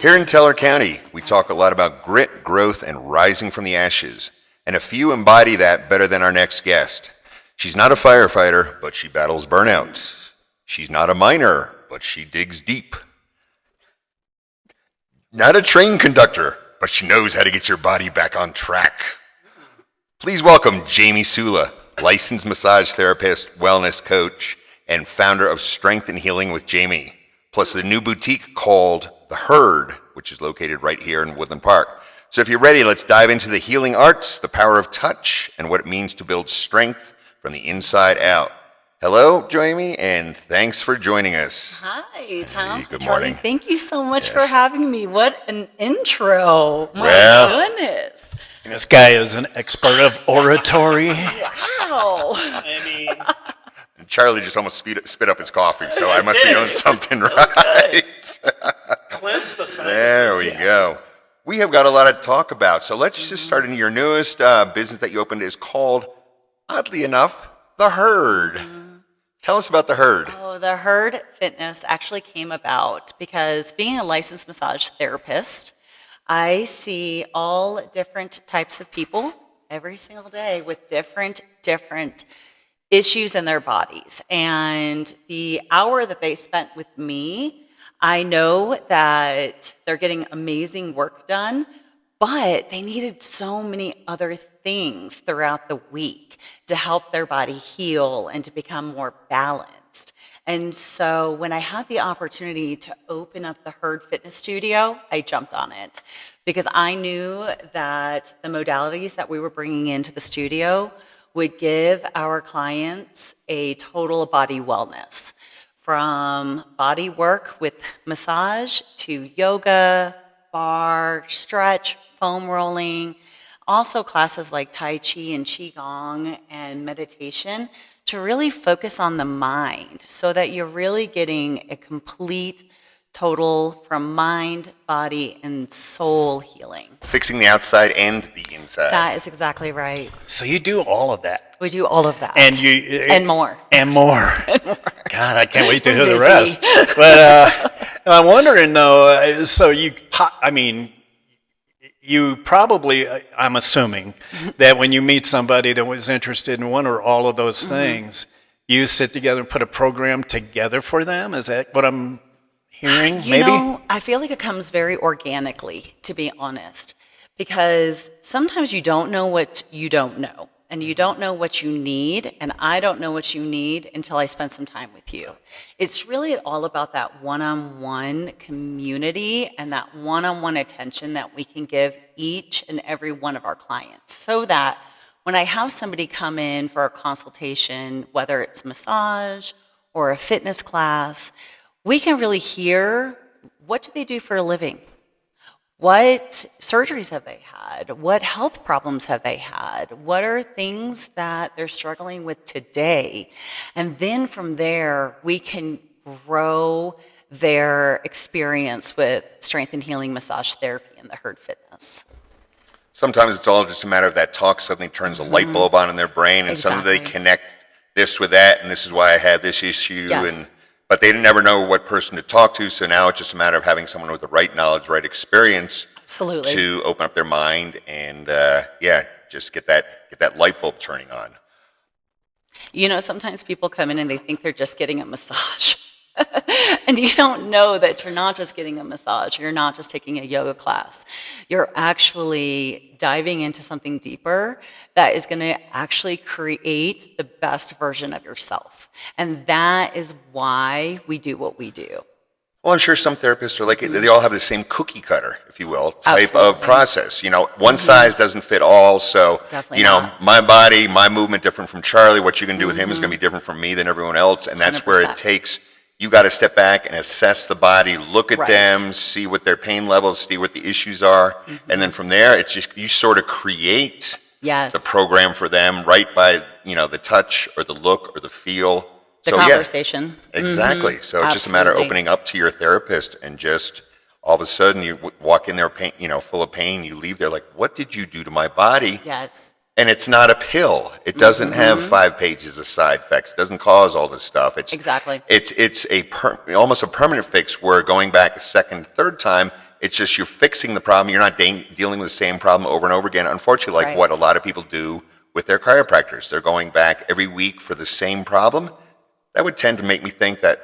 Here in Teller County, we talk a lot about grit, growth, and rising from the ashes. And a few embody that better than our next guest. She's not a firefighter, but she battles burnout. She's not a miner, but she digs deep. Not a train conductor, but she knows how to get your body back on track. Please welcome Jamie Sula, licensed massage therapist, wellness coach, and founder of Strength and Healing with Jamie, plus the new boutique called The Herd, which is located right here in Woodland Park. So if you're ready, let's dive into the healing arts, the power of touch, and what it means to build strength from the inside out. Hello, Jamie, and thanks for joining us. Hi, Thom. Hey, good Charlie, morning. thank you so much for having me. What an intro. My goodness. This guy is an expert of oratory. Wow. I mean, Charlie just almost spit up his coffee, so I must be doing something right. cleanse the sinuses. There we go. We have got a lot to talk about, so let's just start in your newest business that you opened is called, oddly enough, The Herd. Tell us about The Herd. Oh, The Herd Fitness actually came about because being a licensed massage therapist, I see all different types of people every single day with different issues in their bodies. And the hour that they spent with me, I know that they're getting amazing work done, but they needed so many other things throughout the week to help their body heal and to become more balanced. And so when I had the opportunity to open up the Herd Fitness Studio, I jumped on it because I knew that the modalities that we were bringing into the studio would give our clients a total body wellness, from body work with massage to yoga, bar, stretch, foam rolling, also classes like Tai Chi and Qigong and meditation to really focus on the mind so that you're really getting a complete total from mind, body, and soul healing. Fixing the outside and the inside. That is exactly right. So you do all of that. We do all of that. And more. And more. God, I can't wait to hear the busy. rest. But I'm wondering though, so you probably, I'm assuming, that when you meet somebody that was interested in one or all of those things, you sit together and put a program together for them? Is that what I'm hearing? You know, I feel like it comes very organically, to be honest, because sometimes you don't know what you don't know, and you don't know what you need, and I don't know what you need until I spend some time with you. It's really all about that one-on-one community and that one-on-one attention that we can give each and every one of our clients, so that when I have somebody come in for a consultation, whether it's massage or a fitness class, we can really hear, what do they do for a living? What surgeries have they had? What health problems have they had? What are things that they're struggling with today? And then from there, we can grow their experience with strength and healing massage therapy and the Herd Fitness. Sometimes it's all just a matter of that talk suddenly turns a light bulb on in their brain, and suddenly they connect this with that, and this is why I had this issue. Yes. But they didn't ever know what person to talk to, so now it's just a matter of having someone with the right knowledge, right experience Absolutely. to open up their mind and, just get that light bulb turning on. You know, sometimes people come in and they think they're just getting a massage. And you don't know that you're not just getting a massage. You're not just taking a yoga class. You're actually diving into something deeper that is going to actually create the best version of yourself. And that is why we do what we do. Well, I'm sure some therapists are like, they all have the same cookie cutter, if you will, type Absolutely. of process. You know, one size doesn't fit all. So, Definitely you know, not. my body, my movement different from Charlie. What you're going to do with him is going to be different from me than everyone else. And that's where it 100%. takes, you got to step back and assess the body, look at Right. them, see what their pain levels, see what the issues are. And then from there, it's just, you sort of create Yes. the program for them right by, you know, the touch or the look or the feel. The So, conversation. Exactly. So it's just a matter of Absolutely. opening up to your therapist and just all of a sudden you walk in there pain, full of pain, you leave there like, what did you do to my body? Yes. And it's not a pill. It doesn't have 5 pages of side effects. It doesn't cause all this stuff. It's Exactly. It's almost a permanent fix where going back a second, third time, It's just you're fixing the problem. You're not dealing with the same problem over and over again. Unfortunately, like Right. what a lot of people do with their chiropractors. They're going back every week for the same problem. That would tend to make me think that,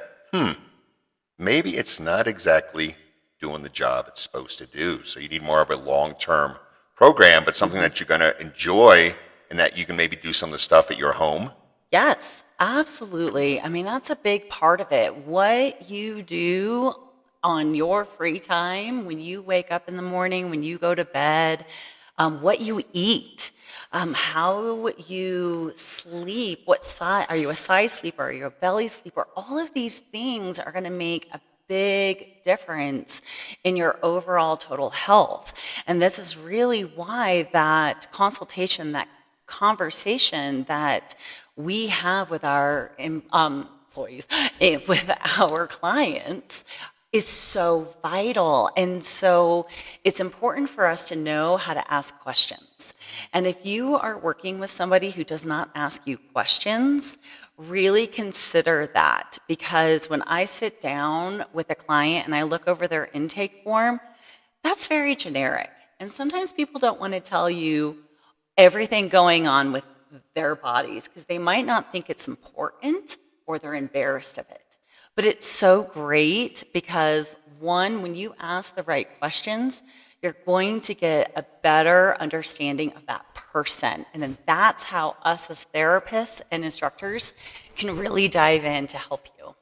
maybe it's not exactly doing the job it's supposed to do. So you need more of a long-term program, but something that you're going to enjoy and that you can maybe do some of the stuff at your home. Yes, absolutely. I mean, that's a big part of it. What you do on your free time, when you wake up in the morning, when you go to bed, what you eat, how you sleep, what side, are you a side sleeper, are you a belly sleeper? All of these things are going to make a big difference in your overall total health. And this is really why that consultation, that conversation that we have with our employees, with our clients, is so vital. And so it's important for us to know how to ask questions. And if you are working with somebody who does not ask you questions, really consider that. Because when I sit down with a client and I look over their intake form, that's very generic. And sometimes people don't want to tell you everything going on with their bodies because they might not think it's important or they're embarrassed of it. But it's so great because, one, when you ask the right questions, you're going to get a better understanding of that person. And then that's how us as therapists and instructors can really dive in to help you.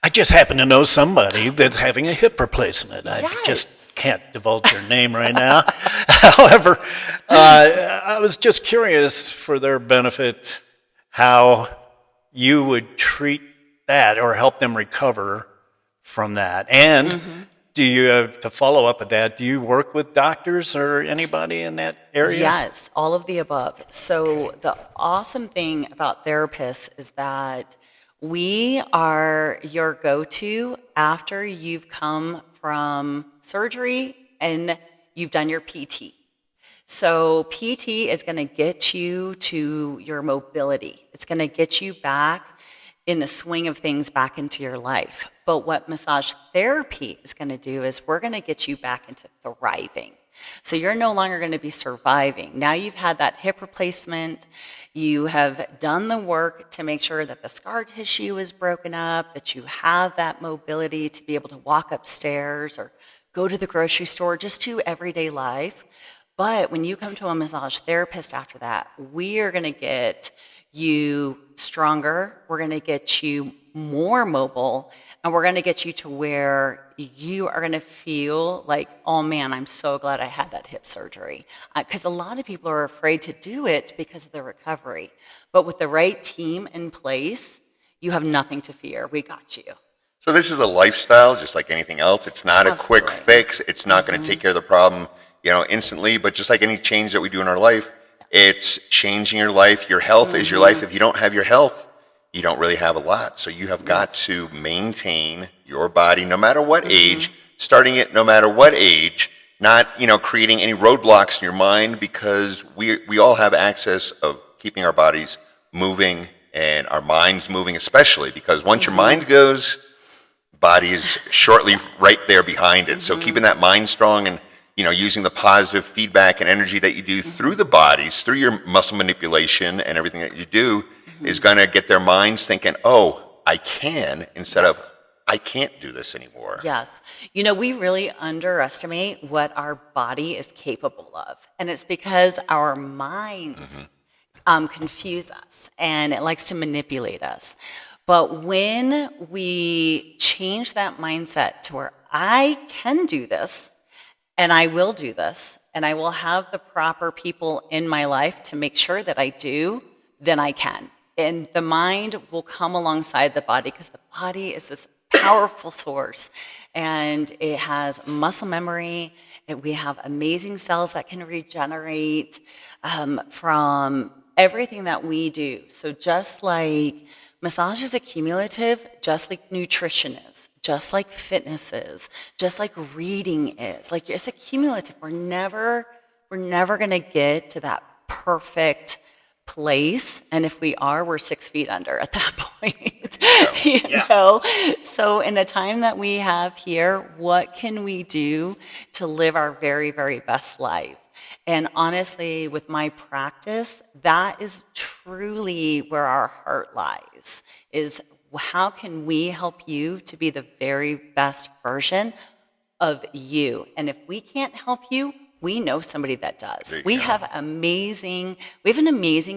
I just happen to know somebody that's having a hip replacement. I Yes. just can't divulge their name right now. However, I was just curious for their benefit how you would treat that or help them recover from that. And do you, to follow up with that, do you work with doctors or anybody in that area? Yes, all of the above. So the awesome thing about therapists is that we are your go-to after you've come from surgery and you've done your PT. So PT is going to get you to your mobility. It's going to get you back in the swing of things back into your life. But what massage therapy is going to do is we're going to get you back into thriving. So you're no longer going to be surviving. Now you've had that hip replacement. You have done the work to make sure that the scar tissue is broken up, that you have that mobility to be able to walk upstairs or go to the grocery store, just do everyday life. But when you come to a massage therapist after that, we are going to get you stronger, we're going to get you more mobile, and we're going to get you to where you are going to feel like, oh man, I'm so glad I had that hip surgery. Because a lot of people are afraid to do it because of the recovery. But with the right team in place, you have nothing to fear. We got you. So this is a lifestyle, just like anything else. It's not a quick Absolutely. fix. It's not going to take care of the problem, instantly. But just like any change that we do in our life, it's changing your life. Your health is your life. If you don't have your health, you don't really have a lot. So you have got to maintain your body no matter what age, starting it no matter what age, not, creating any roadblocks in your mind, because we all have access of keeping our bodies moving and our minds moving, especially because once your mind goes, body is shortly right there behind it. So keeping that mind strong and using the positive feedback and energy that you do through the bodies, through your muscle manipulation and everything that you do is going to get their minds thinking, oh, I can, instead of, I can't do this anymore. Yes. We really underestimate what our body is capable of. And it's because our minds confuse us and it likes to manipulate us. But when we change that mindset to where I can do this, and I will do this, and I will have the proper people in my life to make sure that I do, then I can. And the mind will come alongside the body because the body is this powerful source. And it has muscle memory, and we have amazing cells that can regenerate from everything that we do. So just like massage is accumulative, just like nutrition is, just like fitness is, just like reading is. Like, it's accumulative. We're never going to get to that perfect place. And if we are, we're 6 feet under at that point. So in the time that we have here, what can we do to live our very, very best life? And honestly, with my practice, that is truly where our heart lies, is how can we help you to be the very best version of you? And if we can't help you, we know somebody that does. We have an amazing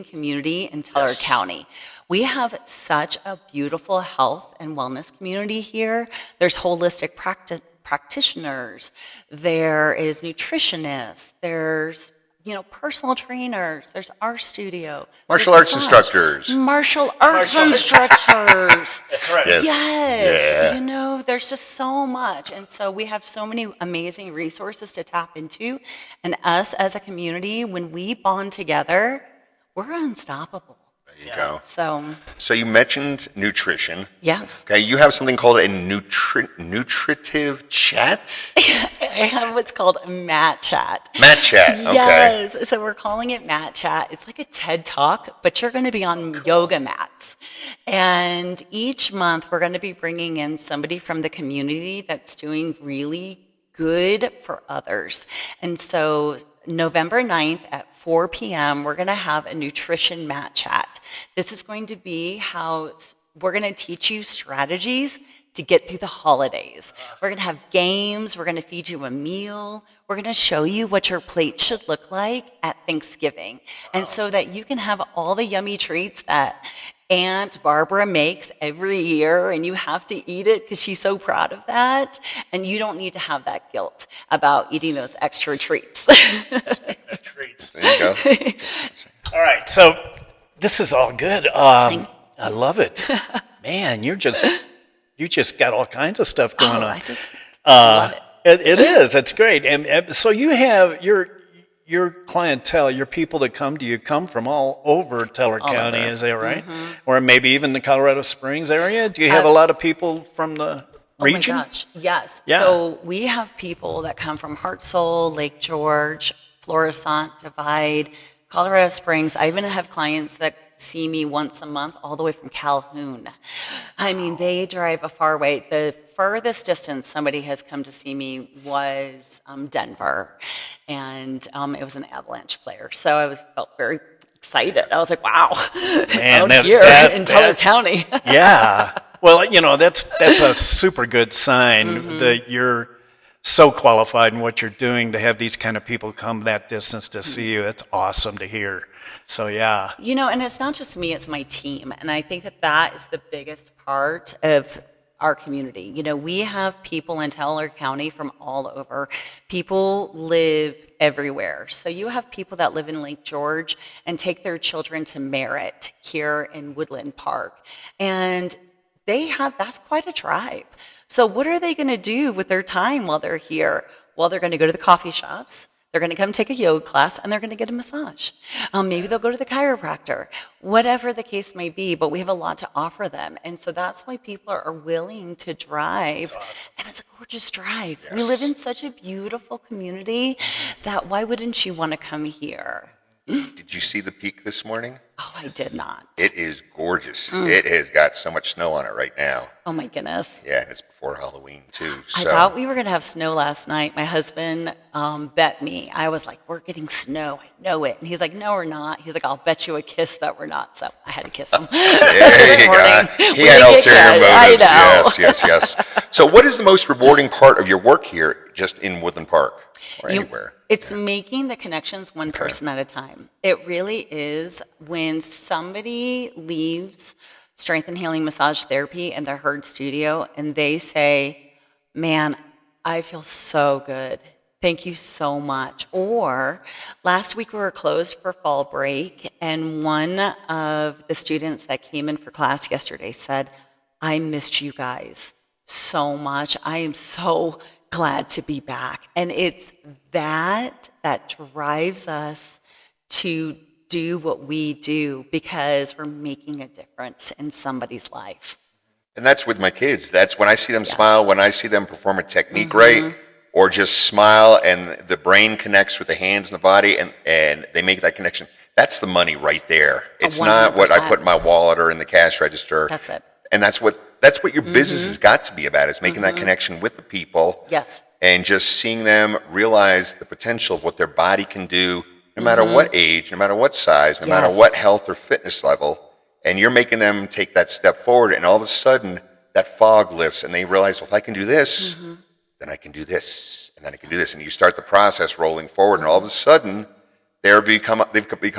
community in Teller County. We have such a beautiful health and wellness community here. There's holistic practitioners, there is nutritionists, there's personal trainers, there's our studio, Martial arts instructors. Martial arts instructors. That's right. Yes. Yeah. There's just so much. And so we have so many amazing resources to tap into. And us as a community, when we bond together, we're unstoppable. There you go. So you mentioned nutrition. yes. Okay, you have something called a nutritive chat? I have what's called a Mat Chat. Mat chat, okay. Yes, so we're calling it Mat Chat. It's like a TED Talk, but you're going to be on yoga mats. And each month we're going to be bringing in somebody from the community that's doing really good for others. And so November 9th at 4 p.m., we're going to have a nutrition mat chat. This is going to be how we're going to teach you strategies to get through the holidays. We're going to have games. We're going to feed you a meal. We're going to show you what your plate should look like at Thanksgiving. And so that you can have all the yummy treats that Aunt Barbara makes every year, and you have to eat it because she's so proud of that. And you don't need to have that guilt about eating those extra treats. Treats. There you go. All right, so this is all good. I love it. Man, you just got all kinds of stuff going on. I just love it. It is. It's great. And so you have your clientele, your people that come to you, come from all over Teller County, is that right? Mm-hmm. Or maybe even the Colorado Springs area? Do you have a lot of people from the region? Oh my gosh, yes. Yeah. So we have people that come from Hartselle, Lake George, Florissant, Divide, Colorado Springs. I even have clients that see me once a month all the way from Calhoun. I mean, they drive a far way. The furthest distance somebody has come to see me was Denver, and it was an Avalanche player. So I felt very excited. I was like, wow, Man, out here in Teller County. Yeah. Well, that's a super good sign that you're so qualified in what you're doing to have these kind of people come that distance to see you. It's awesome to hear. So, yeah. And it's not just me, it's my team. And I think that is the biggest part of our community. We have people in Teller County from all over. People live everywhere. So you have people that live in Lake George and take their children to Merritt here in Woodland Park. And that's quite a drive. So what are they going to do with their time while they're here? Well, they're going to go to the coffee shops. They're going to come take a yoga class, and they're going to get a massage. Maybe they'll go to the chiropractor, whatever the case may be, but we have a lot to offer them. And so that's why people are willing to drive. Awesome. And it's a gorgeous drive. Yes. We live in such a beautiful community that why wouldn't you want to come here? Did you see the peak this morning? Oh, I did not. It is gorgeous. It has got so much snow on it right now. Oh, my goodness. Yeah, and it's before Halloween, too. I thought we were going to have snow last night. My husband bet me. I was like, we're getting snow. I know it. And he's like, no, we're not. He's like, I'll bet you a kiss that we're not. So I had to kiss him. There you go. He had ulterior motives. I know. Yes. So what is the most rewarding part of your work here, just in Woodland Park or anywhere? It's making the connections one person at a time. It really is. When somebody leaves Strength and Healing Massage Therapy in the Herd Studio and they say, man, I feel so good. Thank you so much. Or last week we were closed for fall break, and one of the students that came in for class yesterday said, I missed you guys so much. I am so glad to be back. And it's that drives us to do what we do, because we're making a difference in somebody's life. And that's with my kids. That's when I see them smile, when I see them perform a technique right, or just smile and the brain connects with the hands and the body, and they make that connection. That's the money right there. It's 100%. Not what I put in my wallet or in the cash register. That's it. And that's what your business has got to be about, is making that connection with the people. Yes. And just seeing them realize the potential of what their body can do, no matter what age, no matter what size, no matter what health or fitness level. And you're making them take that step forward, and all of a sudden that fog lifts and they realize, well, if I can do this, then I can do this, and then I can do this. And you start the process rolling forward, and all of a sudden they've become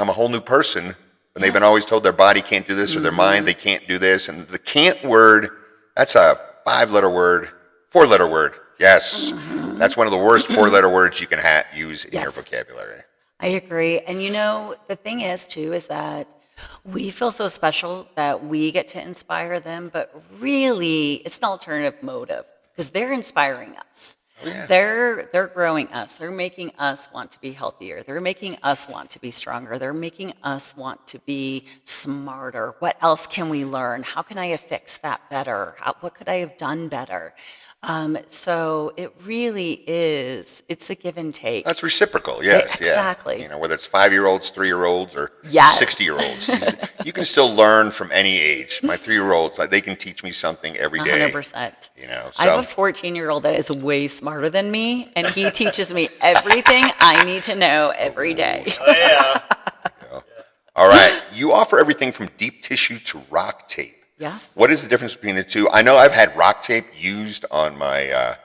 a whole new person when they've been always told their body can't do this or their mind, they can't do this. And the can't word, that's a 5-letter word, 4-letter word. Yes, that's one of the worst 4-letter words you can use in your vocabulary. I agree. And the thing is too, is that we feel so special that we get to inspire them, but really it's an alternative motive because they're inspiring us. Oh, yeah. They're growing us. They're making us want to be healthier. They're making us want to be stronger. They're making us want to be smarter. What else can we learn? How can I have fixed that better? What could I have done better? So it really is, it's a give and take. That's reciprocal, yes. Exactly. Yeah. Whether it's 5-year-olds, 3-year-olds, or 60-year-olds. You can still learn from any age. My 3-year-olds, they can teach me something every day. 100%. So. I have a 14-year-old that is way smarter than me, and he teaches me everything I need to know every day. Oh, yeah. All right. You offer everything from deep tissue to rock tape. Yes. What is the difference between the two? I know I've had rock tape used on my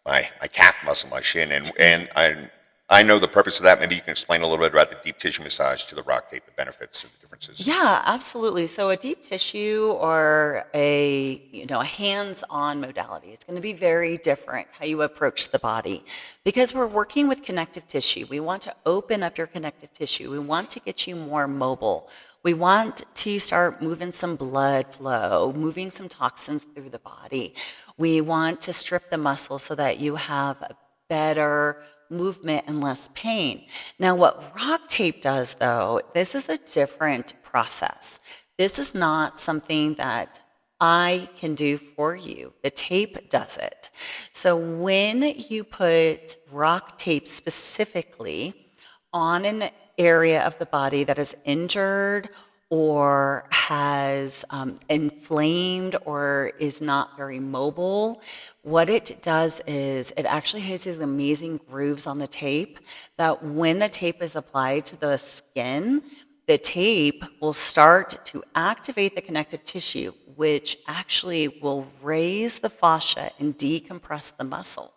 my calf muscle, my shin, and I know the purpose of that. Maybe you can explain a little bit about the deep tissue massage to the rock tape, the benefits and the differences. Yeah, absolutely. So a deep tissue or a hands-on modality is going to be very different how you approach the body because we're working with connective tissue. We want to open up your connective tissue. We want to get you more mobile. We want to start moving some blood flow, moving some toxins through the body. We want to strip the muscle so that you have a better movement and less pain. Now, what rock tape does, though, this is a different process. This is not something that I can do for you. The tape does it. So when you put rock tape specifically on an area of the body that is injured or has inflamed or is not very mobile, what it does is it actually has these amazing grooves on the tape that when the tape is applied to the skin, the tape will start to activate the connective tissue, which actually will raise the fascia and decompress the muscle.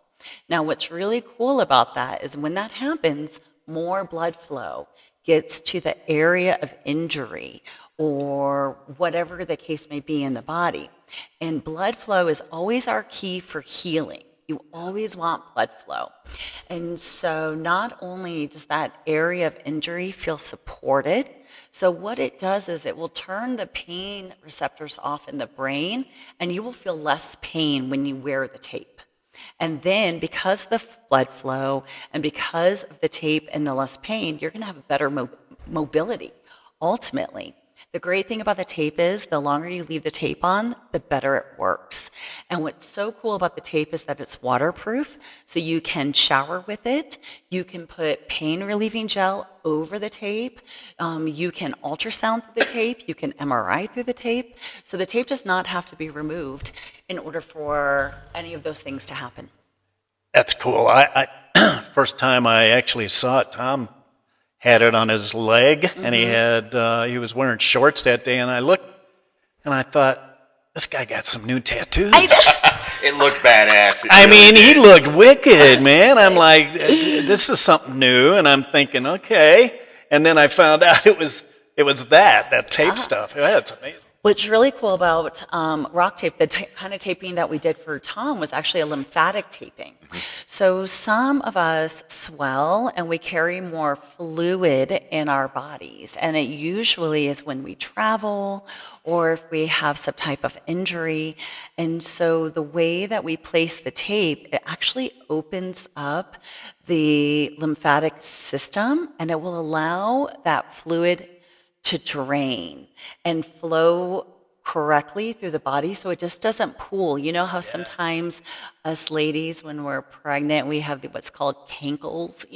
Now, what's really cool about that is when that happens, more blood flow gets to the area of injury or whatever the case may be in the body. And blood flow is always our key for healing. You always want blood flow. And so not only does that area of injury feel supported, so what it does is it will turn the pain receptors off in the brain, and you will feel less pain when you wear the tape. And then because of the blood flow and because of the tape and the less pain, you're going to have a better mobility, ultimately. The great thing about the tape is the longer you leave the tape on, the better it works. And what's so cool about the tape is that it's waterproof, so you can shower with it. You can put pain-relieving gel over the tape. You can ultrasound through the tape. You can MRI through the tape. So the tape does not have to be removed in order for any of those things to happen. That's cool. I first time I actually saw it, Thom had it on his leg, and he was wearing shorts that day, and I looked, and I thought, this guy got some new tattoos. It looked badass. He looked wicked, man. I'm like, this is something new, and I'm thinking, okay. And then I found out it was that tape stuff. Yeah, it's amazing. What's really cool about rock tape, the kind of taping that we did for Thom was actually a lymphatic taping. So some of us swell and we carry more fluid in our bodies. And it usually is when we travel or if we have some type of injury. And so the way that we place the tape, it actually opens up the lymphatic system and it will allow that fluid to drain and flow correctly through the body so it just doesn't pool. You know how sometimes us ladies, when we're pregnant, we have what's called cankles,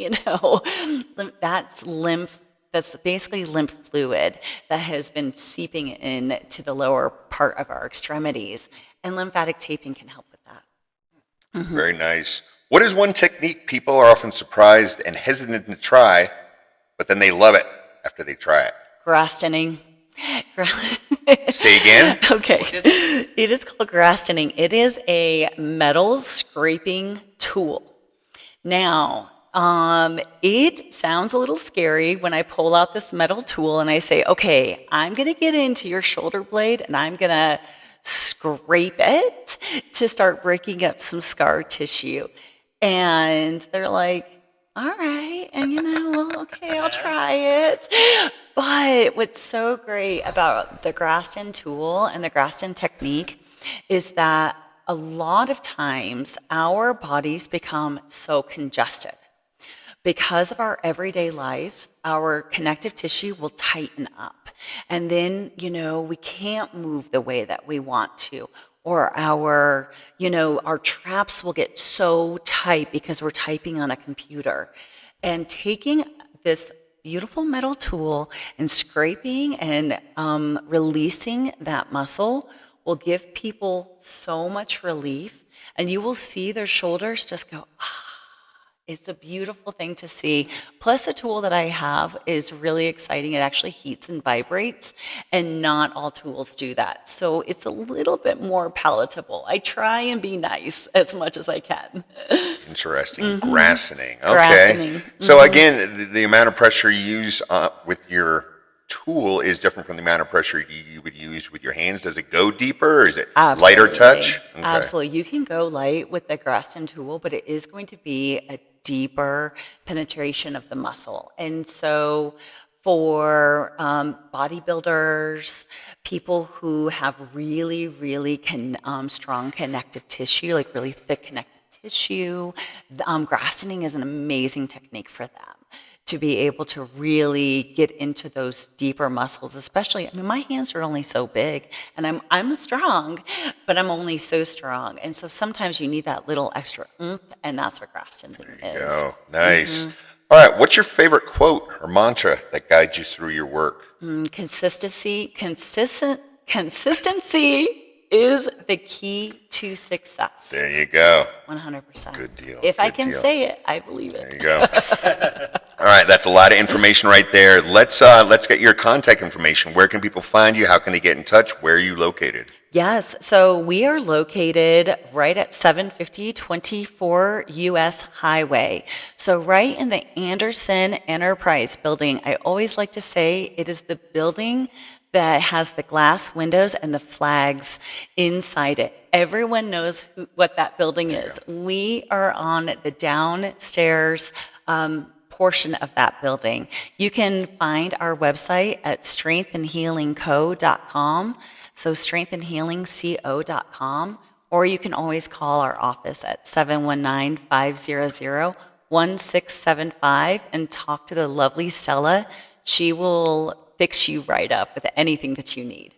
That's lymph that's basically lymph fluid that has been seeping into the lower part of our extremities, and lymphatic taping can help with that. Very nice. What is one technique people are often surprised and hesitant to try, but then they love it after they try it? Grass thinning. Say again? Okay. It is called grass thinning. It is a metal scraping tool. Now, it sounds a little scary when I pull out this metal tool and I say, okay, I'm going to get into your shoulder blade and I'm going to scrape it to start breaking up some scar tissue. And they're like, all right, and well, okay, I'll try it. But what's so great about the Graston tool and the Graston technique is that a lot of times our bodies become so congested. Because of our everyday life, our connective tissue will tighten up. And then, we can't move the way that we want to. Or our traps will get so tight because we're typing on a computer. And taking this beautiful metal tool and scraping and releasing that muscle will give people so much relief. And you will see their shoulders just go, ah. It's a beautiful thing to see. Plus, the tool that I have is really exciting. It actually heats and vibrates, and not all tools do that. So it's a little bit more palatable. I try and be nice as much as I can. Interesting. Grassening. Okay. Grassening. So again, the amount of pressure you use with your tool is different from the amount of pressure you would use with your hands. Does it go deeper, or is it lighter touch? Okay. Absolutely. You can go light with the Graston tool, but it is going to be a deeper penetration of the muscle. And so for bodybuilders, people who have really, really strong connective tissue, like really thick connective tissue, Grastoning is an amazing technique for them to be able to really get into those deeper muscles, especially, my hands are only so big, and I'm strong, but I'm only so strong. And so sometimes you need that little extra oomph, and that's what Graston is. There you go. Nice. All right, what's your favorite quote or mantra that guides you through your work? Consistency is the key to success. There you go. 100%. Good deal. If I can say it, I believe it. There you go. All right, that's a lot of information right there. Let's get your contact information. Where can people find you? How can they get in touch? Where are you located? Yes, so we are located right at 750 24 US Highway. So right in the Anderson Enterprise building. I always like to say it is the building that has the glass windows and the flags inside it. Everyone knows what that building is. We are on the downstairs portion of that building. You can find our website at strengthandhealingco.com, so strengthandhealingco.com, or you can always call our office at 719-500-1675 and talk to the lovely Stella. She will fix you right up with anything that you need.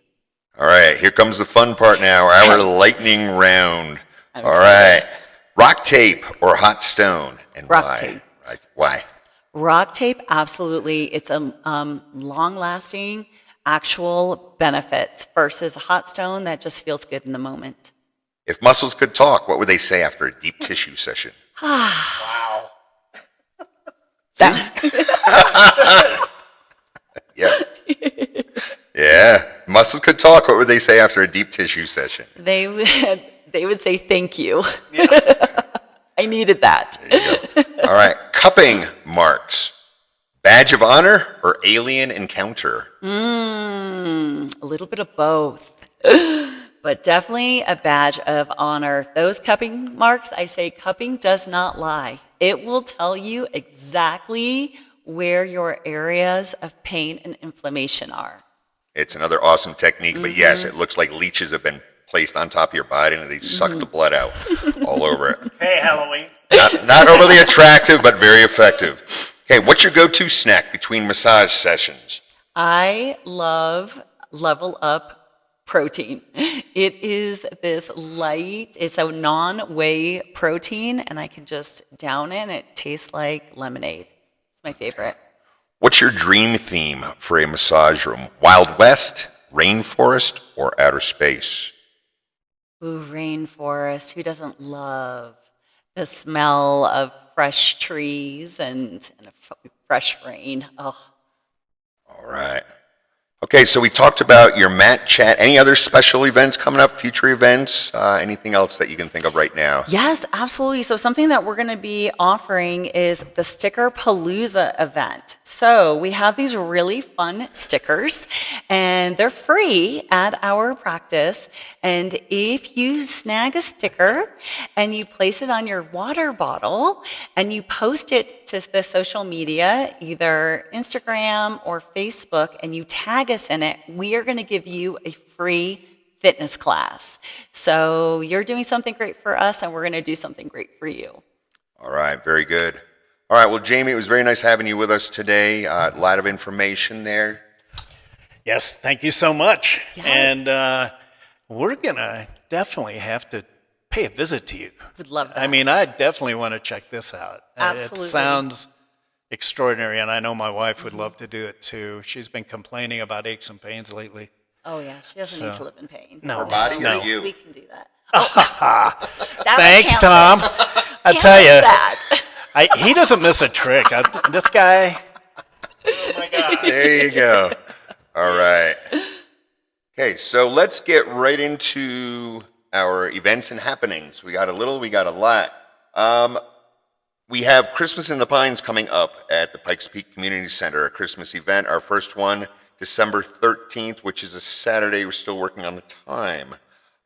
All right, here comes the fun part now, our lightning round. I'm All excited. right, rock tape or hot stone, and Rock why? tape. Right. Why? Rock tape, absolutely. It's a long-lasting, actual benefits versus a hot stone that just feels good in the moment. If muscles could talk, what would they say after a deep tissue session? Wow. Yeah. Yeah. Muscles could talk, what would they say after a deep tissue session? They would say thank you. I needed that. There you go. All right, cupping marks. Badge of honor or alien encounter? A little bit of both. But definitely a badge of honor. Those cupping marks, I say cupping does not lie. It will tell you exactly where your areas of pain and inflammation are. It's another awesome technique, but yes, it looks like leeches have been placed on top of your body and they suck the blood out all over it. Hey, Halloween. Not overly attractive, but very effective. Okay, what's your go-to snack between massage sessions? I love Level Up protein. It is this light, it's a non-whey protein, and I can just down it and it tastes like lemonade. It's my favorite. What's your dream theme for a massage room? Wild West, rainforest, or outer space? Ooh, rainforest. Who doesn't love the smell of fresh trees and fresh rain? Oh, All right. Okay, so we talked about your mat chat. Any other special events coming up, future events? Anything else that you can think of right now? yes, absolutely. So something that we're going to be offering is the Sticker Palooza event. So we have these really fun stickers, and they're free at our practice. And if you snag a sticker and you place it on your water bottle and you post it to the social media, either Instagram or Facebook, and you tag us in it, we are going to give you a free fitness class. So you're doing something great for us, and we're going to do something great for you. All right, very good. All right, well, Jamie, it was very nice having you with us today. A lot of information there. Yes, thank you so much. Yes. And we're going to definitely have to pay a visit to you. Would love that. I mean, I definitely want to check this out. Absolutely. It sounds extraordinary, and I know my wife would love to do it too. She's been complaining about aches and pains lately. Oh, yeah, she doesn't need to live in pain. No. Her body or No. you? We can do that. That would Thanks, count Tom. it. I Count tell it you, that. he doesn't miss a trick. This guy, oh my God. There you go. All right. Okay, so let's get right into our events and happenings. We got a little, we got a lot. We have Christmas in the Pines coming up at the Pikes Peak Community Center, a Christmas event. Our first one, December 13th, which is a Saturday. We're still working on the time.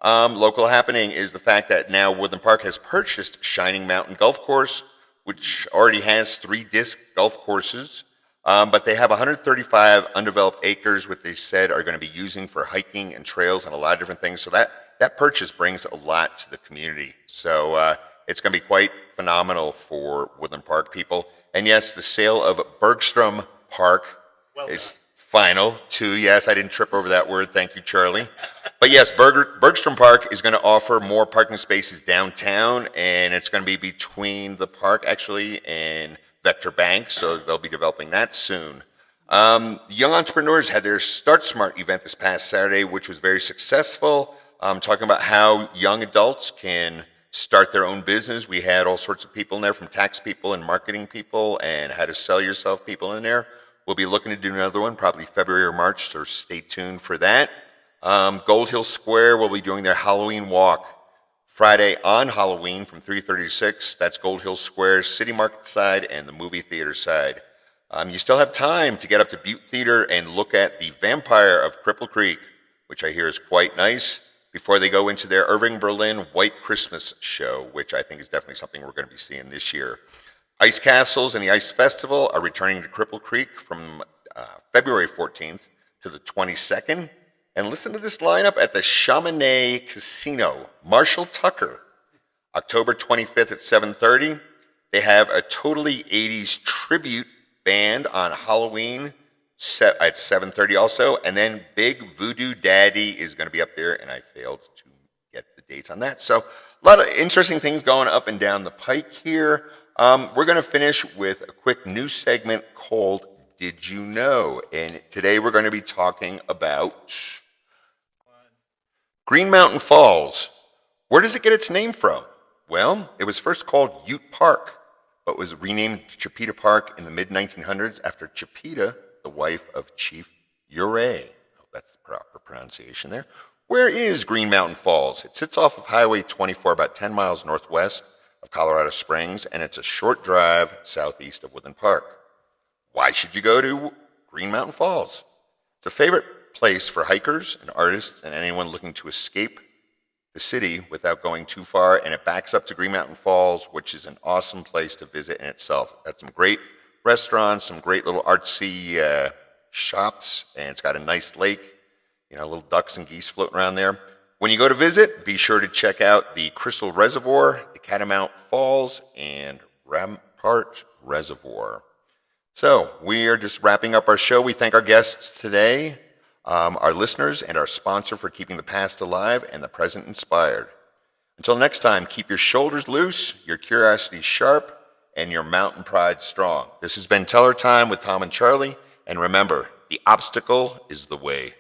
Local happening is the fact that now Woodland Park has purchased Shining Mountain Golf Course, which already has 3 disc golf courses. But they have 135 undeveloped acres, which they said are going to be using for hiking and trails and a lot of different things. So that purchase brings a lot to the community. So it's going to be quite phenomenal for Woodland Park people. And yes, the sale of Bergstrom Park is final too. Yes, I didn't trip over that word. Thank you, Charlie. But yes, Bergstrom Park is going to offer more parking spaces downtown, and it's going to be between the park actually and Vector Bank, so they'll be developing that soon. Young entrepreneurs had their Start Smart event this past Saturday, which was very successful, talking about how young adults can start their own business. We had all sorts of people in there, from tax people and marketing people and how to sell yourself people in there. We'll be looking to do another one, probably February or March, so stay tuned for that. Gold Hill Square will be doing their Halloween walk Friday on Halloween from 3:30 to 6. That's Gold Hill Square, City Market side, and the movie theater side. You still have time to get up to Butte Theater and look at The Vampire of Cripple Creek, which I hear is quite nice, before they go into their Irving Berlin White Christmas show, which I think is definitely something we're going to be seeing this year. Ice Castles and the Ice Festival are returning to Cripple Creek from February 14th to the 22nd. And listen to this lineup at the Chamonix Casino. Marshall Tucker, October 25th at 7:30. They have a totally 80s tribute band on Halloween at 7:30 also. And then Big Voodoo Daddy is going to be up there, and I failed to get the dates on that. So a lot of interesting things going up and down the pike here. We're going to finish with a quick news segment called Did You Know? And today we're going to be talking about Green Mountain Falls. Where does it get its name from? Well, it was first called Ute Park, but was renamed Chipeta Park in the mid-1900s after Chipeta, the wife of Chief Ouray. I hope that's the proper pronunciation there. Where is Green Mountain Falls? It sits off of Highway 24, about 10 miles northwest of Colorado Springs, and it's a short drive southeast of Woodland Park. Why should you go to Green Mountain Falls? It's a favorite place for hikers and artists and anyone looking to escape the city without going too far, and it backs up to Green Mountain Falls, which is an awesome place to visit in itself. It's got some great restaurants, some great little artsy shops, and it's got a nice lake, little ducks and geese floating around there. When you go to visit, be sure to check out the Crystal Reservoir, the Catamount Falls, and Rampart Reservoir. So we are just wrapping up our show. We thank our guests today, our listeners, and our sponsor for keeping the past alive and the present inspired. Until next time, keep your shoulders loose, your curiosity sharp, and your mountain pride strong. This has been Teller Time with Thom and Charlie, and remember, the obstacle is the way.